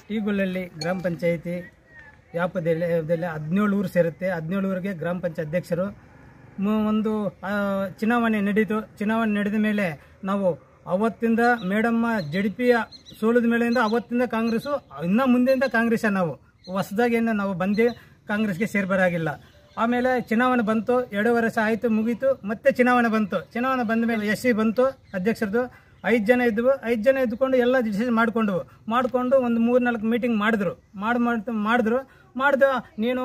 ಟೀಗುಲಲ್ಲಿ ಗ್ರಾಮ ಪಂಚಾಯಿತಿ ವ್ಯಾಪ್ತಿಯಲ್ಲಿ 17 ಊರು ಸೇರುತ್ತೆ. 17 ಊರಿಗೆ ಗ್ರಾಮ ಪಂಚಾಯತ್ ಅಧ್ಯಕ್ಷರು. ಒಂದು ಚುನಾವಣೆ ನಡೀತು. ಚುನಾವಣೆ ನಡೆದ ಮೇಲೆ ನಾವು ಅವತ್ತಿಂದ ಮೇಡಮ್ಮ ಜೆಡಿಪಿಯ ಸೋಲಿದ ಮೇಲೆಯಿಂದ ಅವತ್ತಿಂದ ಕಾಂಗ್ರೆಸ್ಸು, ಇನ್ನು ಮುಂದೆಯಿಂದ ಕಾಂಗ್ರೆಸ್ಸೇ. ನಾವು ಹೊಸದಾಗಿಂದ ನಾವು ಬಂದು ಕಾಂಗ್ರೆಸ್ಗೆ ಸೇರ್ಬರಾಗಿಲ್ಲ. ಆಮೇಲೆ ಚುನಾವಣೆ ಬಂತು, 2 ವರ್ಷ ಆಯಿತು, ಮುಗೀತು. ಮತ್ತೆ ಚುನಾವಣೆ ಬಂತು. ಚುನಾವಣೆ ಬಂದ ಮೇಲೆ ಎಸ್ ಸಿ ಬಂತು ಅಧ್ಯಕ್ಷರದು. 5 ಜನ ಇದ್ವು. 5 ಜನ ಇದ್ದುಕೊಂಡು ಎಲ್ಲ ಡಿಸಿಷನ್ ಮಾಡಿಕೊಂಡು ಒಂದು 3-4 ಮೀಟಿಂಗ್ ಮಾಡಿದ್ರು. ನೀನು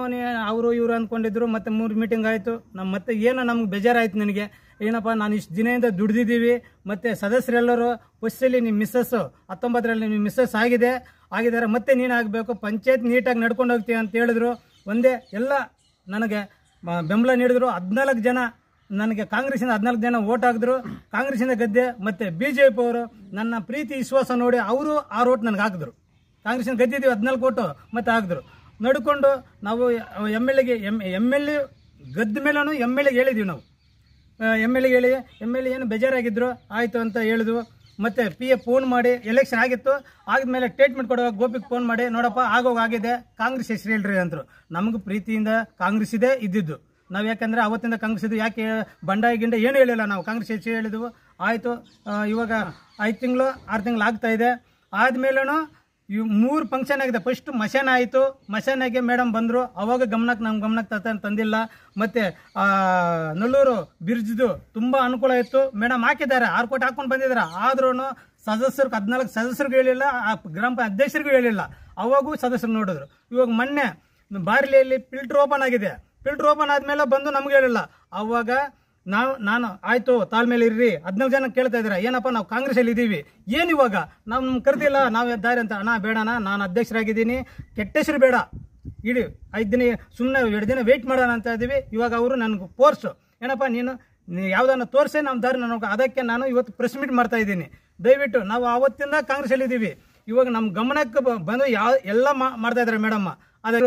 ಅವರು ಇವರು ಅಂದ್ಕೊಂಡಿದ್ರು. ಮತ್ತೆ 3 ಮೀಟಿಂಗ್ ಆಯಿತು. ಮತ್ತೆ ಏನೋ ನಮ್ಗೆ ಬೇಜಾರಾಯ್ತು. ನನಗೆ ಏನಪ್ಪ, ನಾನು ಇಷ್ಟು ದಿನದಿಂದ ದುಡ್ದಿದ್ದೀವಿ. ಮತ್ತು ಸದಸ್ಯರೆಲ್ಲರೂ ಫಸ್ಟಲ್ಲಿ ನಿಮ್ಮ ಮಿಸ್ಸಸ್ಸು 19ರಲ್ಲಿ ನಿಮ್ಮ ಮಿಸ್ಸಸ್ ಆಗಿದ್ದಾರೆ, ಮತ್ತೆ ನೀನು ಆಗಬೇಕು, ಪಂಚಾಯತ್ ನೀಟಾಗಿ ನಡ್ಕೊಂಡು ಹೋಗ್ತೀವಿ ಅಂತ ಹೇಳಿದ್ರು. ಒಂದೇ ಎಲ್ಲ ನನಗೆ ಬೆಂಬಲ ನೀಡಿದ್ರು. 14 ಜನ ನನಗೆ ಕಾಂಗ್ರೆಸ್ಸಿಂದ 14 ಜನ ಓಟ್ ಹಾಕಿದ್ರು. ಕಾಂಗ್ರೆಸ್ಸಿಂದ ಗೆದ್ದೆ. ಮತ್ತು BJP ಅವರು ನನ್ನ ಪ್ರೀತಿ ವಿಶ್ವಾಸ ನೋಡಿ ಅವರು 6 ಓಟ್ ನನಗೆ ಹಾಕಿದ್ರು. ಕಾಂಗ್ರೆಸ್ಸಿಂದ ಗೆದ್ದಿದ್ದೀವಿ, 14 ಓಟು ಮತ್ತೆ ಹಾಕಿದ್ರು. ನಡ್ಕೊಂಡು ನಾವು ಎಮ್ ಎಲ್ ಎ ಗೆದ್ದ ಮೇಲೂ MLA ಹೇಳಿದ್ವಿ. ನಾವು MLA ಏನು ಬೇಜಾರಾಗಿದ್ರು, ಆಯಿತು ಅಂತ ಹೇಳಿದ್ವು. ಮತ್ತು PA ಫೋನ್ ಮಾಡಿ, ಎಲೆಕ್ಷನ್ ಆಗಿತ್ತು, ಆಗಿದ್ಮೇಲೆ ಸ್ಟೇಟ್ಮೆಂಟ್ ಕೊಡುವಾಗ ಗೋಪಿಗೆ ಫೋನ್ ಮಾಡಿ, ನೋಡಪ್ಪ ಆಗಿದೆ, ಕಾಂಗ್ರೆಸ್ ಹೆಸರು ಹೇಳ್ರಿ ಅಂದರು. ನಮಗೂ ಪ್ರೀತಿಯಿಂದ ಕಾಂಗ್ರೆಸ್ ಇದೆ ಇದ್ದಿದ್ದು. ನಾವು ಯಾಕಂದರೆ ಅವತ್ತಿಂದ ಕಾಂಗ್ರೆಸ್ ಇದು, ಯಾಕೆ ಬಂಡಾಯ ಗಿಂಡ ಏನು ಹೇಳಿಲ್ಲ, ನಾವು ಕಾಂಗ್ರೆಸ್ ಹೆಸರು ಹೇಳಿದ್ವು. ಆಯಿತು. ಇವಾಗ 5 ತಿಂಗಳು 6 ತಿಂಗಳು ಆಗ್ತಾಯಿದೆ. ಆದಮೇಲೂ ಇವು 3 ಫಂಕ್ಷನ್ ಆಗಿದೆ. ಫಸ್ಟ್ ಮಶಾನ ಆಯಿತು. ಮಶಾನಾಗೆ ಮೇಡಮ್ ಬಂದರು. ಅವಾಗ ನಮ್ಮ ಗಮನಕ್ಕೆ ತಂದಿಲ್ಲ. ಮತ್ತು ನಲ್ಲೂರು ಬ್ರಿಡ್ಜ್ದು ತುಂಬ ಅನುಕೂಲ ಇತ್ತು. ಮೇಡಮ್ ಹಾಕಿದ್ದಾರೆ, 6 ಕೋಟಿ ಹಾಕ್ಕೊಂಡು ಬಂದಿದ್ದಾರೆ. ಆದ್ರೂ ಸದಸ್ಯರಿಗೆ 14 ಸದಸ್ಯರಿಗೂ ಹೇಳಿಲ್ಲ, ಗ್ರಾಮ ಅಧ್ಯಕ್ಷರಿಗೂ ಹೇಳಿಲ್ಲ. ಅವಾಗೂ ಸದಸ್ಯರು ನೋಡಿದ್ರು. ಇವಾಗ ಮೊನ್ನೆ ಬಾರ್ಲಿಯಲ್ಲಿ ಫಿಲ್ಟರ್ ಓಪನ್ ಆಗಿದೆ. ಫಿಲ್ಟರ್ ಓಪನ್ ಆದಮೇಲೆ ಬಂದು ನಮ್ಗೆ ಹೇಳಿಲ್ಲ. ಅವಾಗ ನಾನು ಆಯಿತು, ತಾಳ್ಮೇಲೆ ಇರ್ರಿ, 14 ಜನ ಕೇಳ್ತಾ ಇದ್ದಾರೆ, ಏನಪ್ಪ ನಾವು ಕಾಂಗ್ರೆಸ್ಸಲ್ಲಿ ಇದ್ದೀವಿ, ಏನು ಇವಾಗ ನಾವು ನಮ್ಗೆ ಕರೆದಿಲ್ಲ, ನಾವು ದಾರಿ ಅಂತ. ಬೇಡಣ್ಣ, ನಾನು ಅಧ್ಯಕ್ಷರಾಗಿದ್ದೀನಿ, ಕೆಟ್ಟ ಹೆಸರು ಬೇಡ, ಇಡೀ 5 ದಿನ ಸುಮ್ಮನೆ 2 ದಿನ ವೆಯ್ಟ್ ಮಾಡೋಣ ಅಂತ ಇದ್ದೀವಿ. ಇವಾಗ ಅವರು ನನಗೆ ಫೋರ್ಸು, ಏನಪ್ಪ ನೀನು ಯಾವುದನ್ನು ತೋರಿಸೇ ನಮ್ಮ ದಾರಿ ನನಗೆ, ಅದಕ್ಕೆ ನಾನು ಇವತ್ತು ಪ್ರೆಸ್ ಮೀಟ್ ಮಾಡ್ತಾ ಇದ್ದೀನಿ. ದಯವಿಟ್ಟು ನಾವು ಆವತ್ತಿಂದ ಕಾಂಗ್ರೆಸ್ಸಲ್ಲಿ ಇದ್ದೀವಿ. ಇವಾಗ ನಮ್ಮ ಗಮನಕ್ಕೆ ಬಂದು ಎಲ್ಲ ಮಾಡ್ತಾ ಇದ್ದಾರೆ ಮೇಡಮ್ಮ. ಅದೇ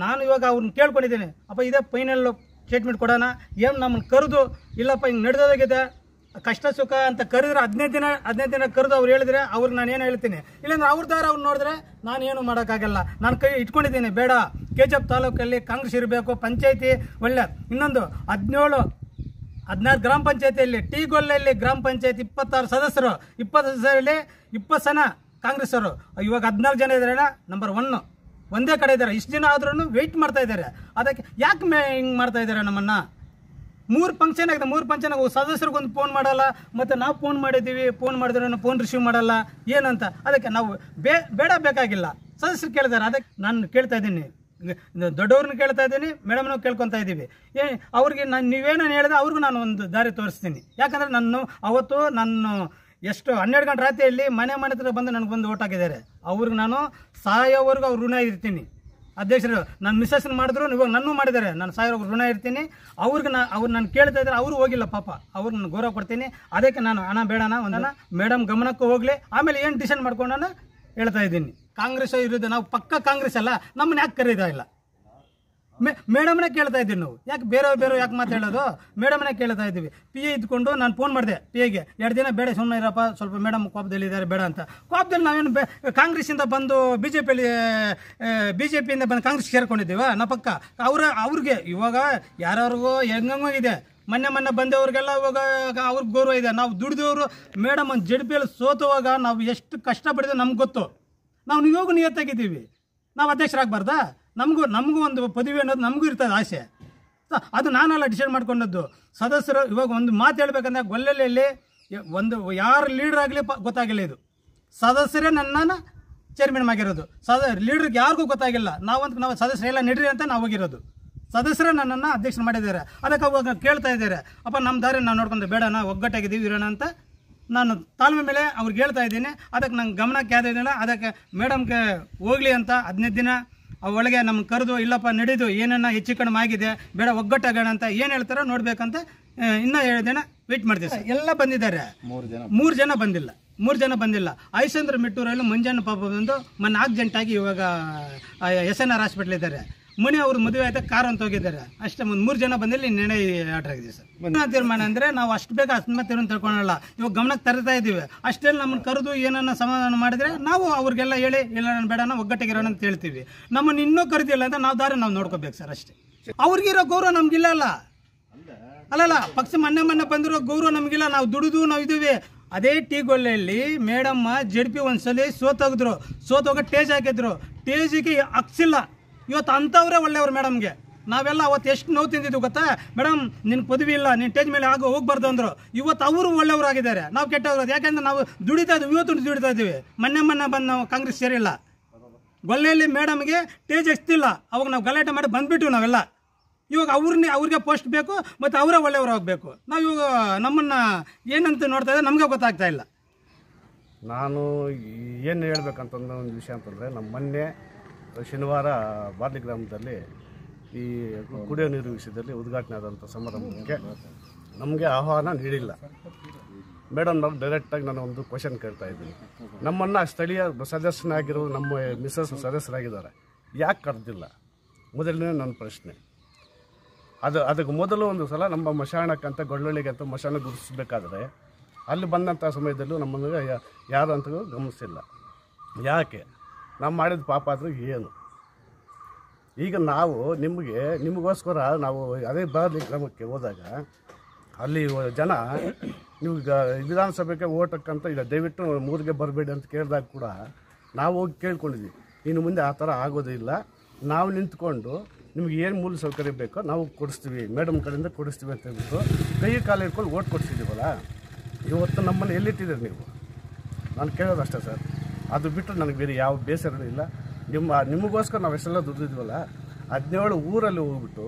ನಾನು ಇವಾಗ ಅವ್ರನ್ನ ಕೇಳ್ಕೊಂಡಿದ್ದೀನಿ, ಅಪ್ಪ ಇದೇ ಫೈನಲ್ ಸ್ಟೇಟ್ಮೆಂಟ್ ಕೊಡೋಣ, ಏನು ನಮ್ಮನ್ನು ಕರೆದು ಇಲ್ಲಪ್ಪ ಹಿಂಗೆ ನಡೆದೋಗಿದೆ ಕಷ್ಟ ಸುಖ ಅಂತ ಕರೆದ್ರೆ 15 ದಿನ ಕರೆದು ಅವ್ರು ಹೇಳಿದ್ರೆ ಅವ್ರಿಗೆ ನಾನು ಏನು ಹೇಳ್ತೀನಿ. ಇಲ್ಲಾಂದ್ರೆ ಅವ್ರ ದಾರ ಅವ್ರು ನೋಡಿದ್ರೆ ನಾನು ಏನು ಮಾಡೋಕ್ಕಾಗಲ್ಲ. ನಾನು ಕೈ ಇಟ್ಕೊಂಡಿದ್ದೀನಿ, ಬೇಡ, KGF ತಾಲೂಕಲ್ಲಿ ಕಾಂಗ್ರೆಸ್ ಇರಬೇಕು, ಪಂಚಾಯತಿ ಒಳ್ಳೆ. ಇನ್ನೊಂದು 16 ಗ್ರಾಮ ಪಂಚಾಯತಿಯಲ್ಲಿ ಟೀಗೊಲ್ಲಲ್ಲಿ ಗ್ರಾಮ ಪಂಚಾಯತಿ 26 ಸದಸ್ಯರು, 20 ಸದಸ್ಯರಲ್ಲಿ 20 ಜನ ಕಾಂಗ್ರೆಸ್ ಅವರು. ಇವಾಗ 14 ಜನ ಇದ್ದಾರೆ, ನಂಬರ್ 1 ಒಂದೇ ಕಡೆ ಇದ್ದಾರೆ. ಇಷ್ಟು ದಿನ ಆದ್ರೂ ವೆಯ್ಟ್ ಮಾಡ್ತಾ ಇದ್ದಾರೆ. ಅದಕ್ಕೆ ಯಾಕೆ ಹಿಂಗೆ ಮಾಡ್ತಾ ಇದ್ದಾರೆ ನಮ್ಮನ್ನು? 3 ಫಂಕ್ಷನ್ ಆಗಿದೆ. 3 ಫಂಕ್ಷನ್ ಸದಸ್ಯರಿಗೊಂದು ಫೋನ್ ಮಾಡಲ್ಲ, ಮತ್ತು ನಾವು ಫೋನ್ ಮಾಡಿದ್ದೀವಿ, ಫೋನ್ ಮಾಡಿದ್ರೆ ಫೋನ್ ರಿಸೀವ್ ಮಾಡಲ್ಲ, ಏನಂತ. ಅದಕ್ಕೆ ನಾವು ಬೇಕಾಗಿಲ್ಲ, ಸದಸ್ಯರು ಕೇಳಿದ್ದಾರೆ. ಅದಕ್ಕೆ ನಾನು ಕೇಳ್ತಾ ಇದ್ದೀನಿ, ದೊಡ್ಡವ್ರನ್ನ ಕೇಳ್ತಾ ಇದ್ದೀನಿ, ಮೇಡಮ್ನೂ ಕೇಳ್ಕೊತಾ ಇದ್ದೀವಿ. ಅವ್ರಿಗೆ ನೀವೇನು ಹೇಳಿದ್ರೆ ಅವ್ರಿಗೂ ನಾನು ಒಂದು ದಾರಿ ತೋರಿಸ್ತೀನಿ. ಯಾಕಂದರೆ ನಾನು ಎಷ್ಟು 12 ಗಂಟೆ ರಾತ್ರಿಯಲ್ಲಿ ಮನೆ ಹತ್ರ ಬಂದು ನನಗೆ ಬಂದು ಓಟ್ ಹಾಕಿದ್ದಾರೆ. ಅವ್ರಿಗೆ ನಾನು ಸಾಯೋವರೆಗೂ ಅವ್ರು ಋಣ ಇರ್ತೀನಿ. ಅಧ್ಯಕ್ಷರು ನನ್ನ ಮಿಸ್ಸಸ್ನ ಮಾಡಿದ್ರು, ಇವಾಗ ನನ್ನೂ ಮಾಡಿದ್ದಾರೆ, ನಾನು ಸಾಯೋವರೆಗೂ ಋಣ ಇರ್ತೀನಿ. ಅವ್ರು ನಾನು ಕೇಳ್ತಾ ಇದ್ದಾರೆ, ಅವರು ಹೋಗಿಲ್ಲ ಪಾಪ, ಅವ್ರನ್ನ ಗೌರವ ಕೊಡ್ತೀನಿ. ಅದಕ್ಕೆ ನಾನು ಹಣ ಬೇಡಣ, ಒಂದನ ಮೇಡಮ್ ಗಮನಕ್ಕೆ ಹೋಗಲಿ, ಆಮೇಲೆ ಏನು ಡಿಸಿಷನ್ ಮಾಡ್ಕೊಂಡು ನಾನು ಹೇಳ್ತಾ ಇದ್ದೀನಿ. ಕಾಂಗ್ರೆಸ್ ಇರೋದು, ನಾವು ಪಕ್ಕ ಕಾಂಗ್ರೆಸ್ ಅಲ್ಲ, ನಮ್ಮನ್ನ ಯಾಕೆ ಕರೀತಾ ಇಲ್ಲ? ಮೇಡಮ್ನೇ ಕೇಳ್ತಾ ಇದ್ದೀವಿ ನಾವು. ಯಾಕೆ ಬೇರೆ ಯಾಕೆ ಮಾತಾಡೋದು? ಮೇಡಮ್ನೇ ಕೇಳ್ತಾ ಇದ್ದೀವಿ. PA ಇದ್ಕೊಂಡು ನಾನು ಫೋನ್ ಮಾಡಿದೆ PAಗೆ, 2 ದಿನ ಬೇಡ, ಸುಮ್ಮನೆ ಇರಪ್ಪ, ಸ್ವಲ್ಪ ಮೇಡಮ್ ಕೋಪದಲ್ಲಿದ್ದಾರೆ, ಬೇಡ ಅಂತ. ಕೋಪದಲ್ಲಿ ನಾವೇನು ಕಾಂಗ್ರೆಸ್ಸಿಂದ ಬಂದು BJPಯಿಂದ ಬಂದು ಕಾಂಗ್ರೆಸ್ ಸೇರ್ಕೊಂಡಿದ್ದೀವ? ನಾ ಪಕ್ಕ ಅವ್ರಿಗೆ ಇವಾಗ ಯಾರ್ಯಾರಿಗೂ ಹೆಂಗೋಗಿದೆ. ಮೊನ್ನೆ ಬಂದವ್ರಿಗೆಲ್ಲ ಇವಾಗ ಅವ್ರಿಗೆ ಗೌರವ ಇದೆ. ನಾವು ದುಡಿದವರು ಮೇಡಮ್ ಒಂದು JDPಯಲ್ಲಿ ಸೋತುವಾಗ ನಾವು ಎಷ್ಟು ಕಷ್ಟಪಡಿದ್ರೆ ನಮ್ಗೆ ಗೊತ್ತು. ನಾವು ಇವಾಗೂ ನಿಯತ್ತಾಗಿದ್ದೀವಿ. ನಾವು ಅಧ್ಯಕ್ಷರಾಗಬಾರ್ದಾ? ನಮಗೂ ಒಂದು ಪದವಿ ಅನ್ನೋದು ನಮಗೂ ಇರ್ತದೆ ಆಸೆ. ಅದು ನಾನೆಲ್ಲ ಡಿಸೈಡ್ ಮಾಡ್ಕೊಂಡದ್ದು. ಸದಸ್ಯರು ಇವಾಗ ಒಂದು ಮಾತು ಹೇಳ್ಬೇಕಂದ್ರೆ, ಗೊಲ್ಲೆಲ್ಲಿ ಒಂದು ಯಾರು ಲೀಡರ್ ಆಗಲಿ ಗೊತ್ತಾಗಿಲ್ಲ. ಇದು ಸದಸ್ಯರೇ ನನ್ನನ್ನು ಚೇರ್ಮನ್ ಆಗಿರೋದು. ಲೀಡ್ರಿಗೆ ಯಾರಿಗೂ ಗೊತ್ತಾಗಿಲ್ಲ. ನಾವು ಸದಸ್ಯರೆಲ್ಲ ನಡ್ರಿ ಅಂತ ನಾವು ಹೋಗಿರೋದು. ಸದಸ್ಯರೇ ನನ್ನನ್ನು ಅಧ್ಯಕ್ಷರು ಮಾಡಿದ್ದಾರೆ. ಅದಕ್ಕೆ ಅವಾಗ ಕೇಳ್ತಾ ಇದ್ದಾರೆ, ಅಪ್ಪ ನಮ್ಮ ದಾರಿ ನಾವು ನೋಡ್ಕೊಂಡು ಬೇಡ, ನಾವು ಒಗ್ಗಟ್ಟಾಗಿದ್ದೀವಿ, ಇರೋಣ ಅಂತ ನಾನು ತಾಳ್ಮೆ ಮೇಲೆ ಅವ್ರಿಗೆ ಹೇಳ್ತಾ ಇದ್ದೀನಿ. ಅದಕ್ಕೆ ನಂಗೆ ಗಮನಕ್ಕೆ ಯಾವುದೇ ಇಲ್ಲ. ಅದಕ್ಕೆ ಮೇಡಮ್ಗೆ ಹೋಗಲಿ ಅಂತ 15 ದಿನ ಒಳಗೆ ನಮ್ಗೆ ಕರೆದು, ಇಲ್ಲಪ್ಪ ನಡೀದು ಏನನ್ನ ಹೆಚ್ಚು ಕಡಿಮೆ ಆಗಿದೆ, ಬೇಡ ಒಗ್ಗಟ್ಟಾಗೋಣ ಅಂತ ಏನು ಹೇಳ್ತಾರೋ ನೋಡ್ಬೇಕಂತ ಇನ್ನೂ 7 ದಿನ ವೆಯ್ಟ್ ಮಾಡ್ತೀವಿ ಸರ್. ಎಲ್ಲ ಬಂದಿದ್ದಾರೆ, 3 ಜನ ಬಂದಿಲ್ಲ. 3 ಜನ ಬಂದಿಲ್ಲ. ಐಸಂದ್ರ ಮೆಟ್ಟೂರಲ್ಲಿ ಮುಂಜಾನೆ ಪಾಪ ಬಂದು ಮೊನ್ನೆ ಆಕ್ಸಿಡೆಂಟ್ ಆಗಿ ಇವಾಗ SNR ಹಾಸ್ಪಿಟ್ಲ್ ಇದ್ದಾರೆ. ಮನೆ ಅವ್ರ ಮದುವೆ ಆಯ್ತಾ ಕಾರ್ ಅಂತ ಹೋಗಿದ್ದಾರೆ ಅಷ್ಟೇ. ಒಂದು 3 ಜನ ಬಂದಲ್ಲಿ ನಿರ್ಣಯ ಆಟ ಆಗಿದೆ ಸರ್. ತೀರ್ಮಾನ ಅಂದರೆ ನಾವು ಅಷ್ಟು ಬೇಗ ತೀರ್ಮಾನ ತಿಳ್ಕೊಳ್ಳಲ್ಲ, ಇವಾಗ ಗಮನಕ್ಕೆ ತರ್ತಾ ಇದ್ದೀವಿ. ಅಷ್ಟೆಲ್ಲ ನಮ್ಮನ್ನು ಕರೆದು ಏನನ್ನ ಸಮಾಧಾನ ಮಾಡಿದ್ರೆ ನಾವು ಅವ್ರಿಗೆಲ್ಲ ಹೇಳಿ ಇಲ್ಲ ಬೇಡ ನಾವು ಒಗ್ಗಟ್ಟಿಗಿರೋಣ ಅಂತ ಹೇಳ್ತೀವಿ. ನಮ್ಮನ್ನು ಇನ್ನೂ ಕರೆದಿಲ್ಲ ಅಂತ ನಾವು ದಾರಿ ನಾವು ನೋಡ್ಕೋಬೇಕು ಸರ್ ಅಷ್ಟೇ. ಅವ್ರಿಗಿರೋ ಗೌರವ ನಮ್ಗಿಲ್ಲ ಅಲ್ಲಲ್ಲ ಪಕ್ಷ ಮೊನ್ನೆ ಬಂದಿರೋ ಗೌರವ ನಮಗಿಲ್ಲ. ನಾವು ದುಡಿದು ನಾವು ಇದ್ದೀವಿ. ಅದೇ ಟೀಗೊಳ್ಳೆಯಲ್ಲಿ ಮೇಡಮ್ಮ JDP ಒಂದ್ಸಲಿ ಸೋತೋಗ ಟೇಜ್ ಹಾಕಿದ್ರು, ಟೇಜಿಗೆ ಹಾಕ್ಸಿಲ್ಲ. ಇವತ್ತು ಅಂಥವ್ರೆ ಒಳ್ಳೆಯವ್ರು ಮೇಡಮ್ಗೆ. ನಾವೆಲ್ಲ ಅವತ್ತು ಎಷ್ಟು ನೋವು ತಿಂದಿದ್ದು ಗೊತ್ತಾ ಮೇಡಮ್, ನಿನ್ನ ಪದವಿ ಇಲ್ಲ, ನಿನ್ನ ಟೇಜ್ ಮೇಲೆ ಹೋಗ್ಬಾರ್ದು ಅಂದರು. ಇವತ್ತು ಅವರು ಒಳ್ಳೆಯವರಾಗಿದ್ದಾರೆ, ನಾವು ಕೆಟ್ಟವ್ರು. ಯಾಕೆಂದ್ರೆ ನಾವು ದುಡಿತಾ ಇದ್ದೀವಿ, ಇವತ್ತು ದುಡಿತಾ ಇದ್ದೀವಿ. ಮೊನ್ನೆ ಬಂದು ನಾವು ಕಾಂಗ್ರೆಸ್ ಸೇರಿಲ್ಲ. ಗೊಲ್ಲೆಯಲ್ಲಿ ಮೇಡಮ್ಗೆ ಟೇಜ್ ಎಷ್ಟಿಲ್ಲ, ಅವಾಗ ನಾವು ಗಲಾಟೆ ಮಾಡಿ ಬಂದ್ಬಿಟ್ಟು ನಾವೆಲ್ಲ. ಇವಾಗ ಅವ್ರಿಗೆ ಪೋಸ್ಟ್ ಬೇಕು ಮತ್ತು ಅವರೇ ಒಳ್ಳೆಯವರು ಆಗಬೇಕು. ನಾವು ಇವಾಗ ನಮ್ಮನ್ನು ಏನಂತ ನೋಡ್ತಾ ಇದ್ದಾರೆ ನಮಗೆ ಗೊತ್ತಾಗ್ತಾ ಇಲ್ಲ. ನಾನು ಏನು ಹೇಳ್ಬೇಕಂತಂದ್ರೆ ಒಂದು ವಿಷಯ ಅಂತಂದರೆ, ನಮ್ಮ ಮೊನ್ನೆ ಶನಿವಾರ ಬಾರ್ಲಿ ಗ್ರಾಮದಲ್ಲಿ ಈ ಕುಡಿಯೋ ನೀರು ವಿಷಯದಲ್ಲಿ ಉದ್ಘಾಟನೆ ಆದಂಥ ಸಮಾರಂಭಕ್ಕೆ ನಮಗೆ ಆಹ್ವಾನ ನೀಡಿಲ್ಲ. ಮೇಡಮ್ ನಾವು ಡೈರೆಕ್ಟಾಗಿ ನಾನು ಒಂದು ಕ್ವಶನ್ ಕೇಳ್ತಾ ಇದ್ದೀನಿ. ನಮ್ಮನ್ನು ಸ್ಥಳೀಯ ಸದಸ್ಯನಾಗಿರೋ ನಮ್ಮ ಮಿಸಸ್ ಸದಸ್ಯರಾಗಿದ್ದಾರೆ, ಯಾಕೆ ಕರೆದಿಲ್ಲ? ಮೊದಲನೇ ನನ್ನ ಪ್ರಶ್ನೆ. ಅದಕ್ಕೆ ಮೊದಲು ಒಂದು ಸಲ ನಮ್ಮ ಮಶಾಣಕ್ಕಂತ ಗೊಳ್ಳೊಳ್ಳಿಗೆ ಅಂತ ಮಶಾಣ ಗುರುತಿಸ್ಬೇಕಾದ್ರೆ ಅಲ್ಲಿ ಬಂದಂಥ ಸಮಯದಲ್ಲೂ ನಮ್ಮನ್ನು ಯಾರು ಅಂತ ಗಮನಿಸಿಲ್ಲ. ಯಾಕೆ? ನಾವು ಮಾಡಿದ ಪಾಪ ಆದರೂ ಏನು? ಈಗ ನಾವು ನಿಮಗೋಸ್ಕರ ನಾವು ಅದೇ ಬಾರ್ಲಿ ಗ್ರಾಮಕ್ಕೆ ಹೋದಾಗ ಅಲ್ಲಿ ಜನ ನೀವು ವಿಧಾನಸಭೆಗೆ ಓಟಕ್ಕಂತ ಈಗ ದಯವಿಟ್ಟು 3ಗೆ ಬರಬೇಡಿ ಅಂತ ಕೇಳಿದಾಗ ಕೂಡ ನಾವು ಹೋಗಿ ಕೇಳ್ಕೊಂಡಿದ್ವಿ. ಇನ್ನು ಮುಂದೆ ಆ ಥರ ಆಗೋದಿಲ್ಲ, ನಾವು ನಿಂತ್ಕೊಂಡು ನಿಮ್ಗೆ ಏನು ಮೂಲ ಸೌಕರ್ಯ ಬೇಕೋ ನಾವು ಕೊಡಿಸ್ತೀವಿ, ಮೇಡಮ್ ಕಡೆಯಿಂದ ಕೊಡಿಸ್ತೀವಿ ಅಂತ ಹೇಳ್ಬಿಟ್ಟು ಕೈ ಕಾಲು ಇಟ್ಕೊಂಡು ಓಟ್ ಕೊಡಿಸಿದ್ದೀವಲ್ಲ. ಇವತ್ತು ನಮ್ಮನ್ನು ಎಲ್ಲಿಟ್ಟಿದ್ದೀರಿ ನೀವು? ನಾನು ಕೇಳೋದು ಅಷ್ಟೇ ಸರ್. ಅದು ಬಿಟ್ಟರೆ ನನಗೆ ಬೇರೆ ಯಾವ ಬೇಸರ ಇಲ್ಲ. ನಿಮಗೋಸ್ಕರ ನಾವು ಎಷ್ಟೆಲ್ಲ ದುಡ್ದಿದ್ವಲ್ಲ, 17 ಊರಲ್ಲಿ ಹೋಗ್ಬಿಟ್ಟು